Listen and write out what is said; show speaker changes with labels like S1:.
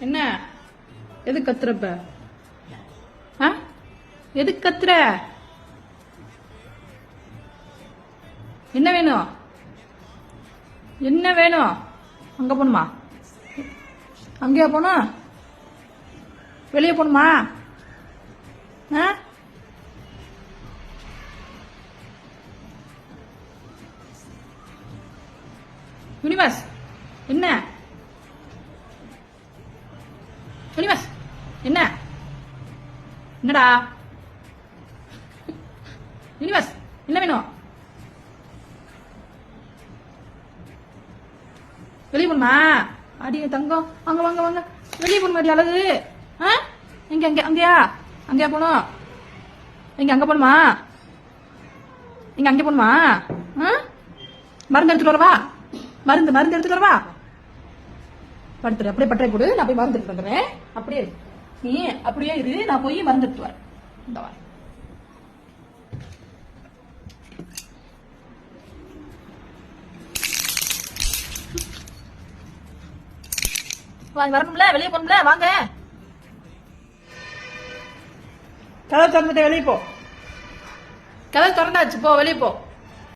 S1: என்ன எது கத்துறப்ப? எது கத்துற? என்ன வேணும்? என்ன வேணும்? அங்க போணுமா? அங்கேயா போணும்? வெளியே போணுமா? யூனிவர்ஸ் என்ன? யூனிவர்ஸ் என்ன? என்னடா யூனிவர்ஸ் என்ன வேணும்? வெளியே போணுமா? அடிய தங்கம் அங்க வாங்க வாங்க. வெளியே போன மாதிரி அழகு. எங்க அங்க அங்கயா அங்கயா போனோம்? எங்க அங்க போணுமா? எங்க அங்க போணுமா? மருந்து எடுத்துட்டு வரவா? மருந்து மருந்து எடுத்துட்டு வரவா? படுத்துரு, அப்படியே பட்டறை போடு, நான் போய் மருந்து எடுத்துட்டு வந்துடுறேன். அப்படியே நீ அப்படியே இரு, நான் போய் மருந்து எடுத்து வரேன். இந்த வரணும்ல, வெளியே போகணும்ல, வாங்க. கதவு திறந்துட்டு வெளியே போ. கதவு திறந்தாச்சு, போ வெளியே போ.